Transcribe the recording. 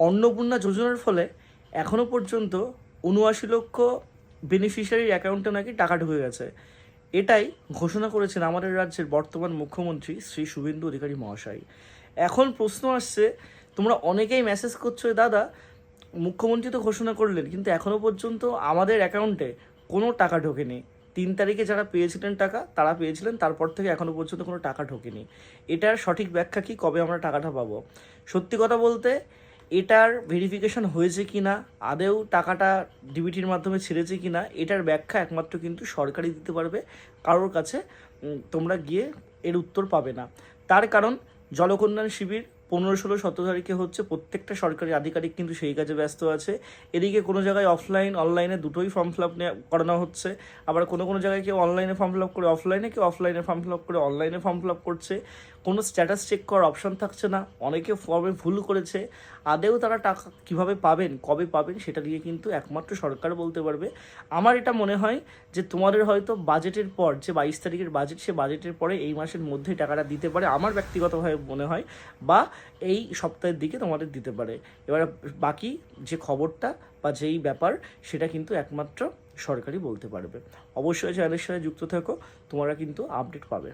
অন্নপূর্ণা যোজনার ফলে এখনও পর্যন্ত ৭৯ লক্ষ বেনিফিশিয়ারির অ্যাকাউন্টে নাকি টাকা ঢুকে গেছে। এটাই ঘোষণা করেছেন আমাদের রাজ্যের বর্তমান মুখ্যমন্ত্রী শ্রী শুভেন্দু অধিকারী মহাশয়। এখন প্রশ্ন আসছে, তোমরা অনেকেই মেসেজ করছো, দাদা মুখ্যমন্ত্রী তো ঘোষণা করলেন কিন্তু এখনও পর্যন্ত আমাদের অ্যাকাউন্টে কোনো টাকা ঢোকেনি। 3 তারিখে যারা পেয়েছিলেন টাকা তারা পেয়েছিলেন, তারপর থেকে এখনও পর্যন্ত কোনো টাকা ঢোকেনি। এটার সঠিক ব্যাখ্যা কি, কবে আমরা টাকাটা পাবো? সত্যি কথা বলতে এটার ভেরিফিকেশন হয়েছে কি না, আদেও টাকাটা ডিবিটির মাধ্যমে ছেড়েছে কি না, এটার ব্যাখ্যা একমাত্র কিন্তু সরকারই দিতে পারবে। কারোর কাছে তোমরা গিয়ে এর উত্তর পাবে না। তার কারণ জলকল্যাণ শিবির 15, 16, 17 তারিখে হচ্ছে, প্রত্যেকটা সরকারি আধিকারিক কিন্তু সেই কাজে ব্যস্ত আছে। এদিকে কোনো জায়গায় অফলাইন অনলাইনে দুটোই ফর্ম ফিল আপ করানো হচ্ছে, আবার কোনো কোনো জায়গায় কেউ অনলাইনে ফর্ম ফিল আপ করে অফলাইনে, কেউ অফলাইনে ফর্ম ফিল আপ করে অনলাইনে ফর্ম ফিল আপ করছে। কোনো স্ট্যাটাস চেক করার অপশান থাকছে না, অনেকে ফর্মে ভুল করেছে। আদেও তারা টাকা কীভাবে পাবেন, কবে পাবেন, সেটা নিয়ে কিন্তু একমাত্র সরকার বলতে পারবে। আমার এটা মনে হয় যে তোমাদের হয়তো বাজেটের পর, যে 22 তারিখের বাজেট, সে বাজেটের পরে এই মাসের মধ্যেই টাকাটা দিতে পারে, আমার ব্যক্তিগতভাবে মনে হয়, বা এই সপ্তাহের দিকে তোমাদের দিতে পারে। এবার বাকি যে খবরটা বা যেই ব্যাপার, সেটা কিন্তু একমাত্র সরকারই বলতে পারবে। অবশ্যই চ্যানেলের সাথে যুক্ত থাকো, তোমরা কিন্তু আপডেট পাবে।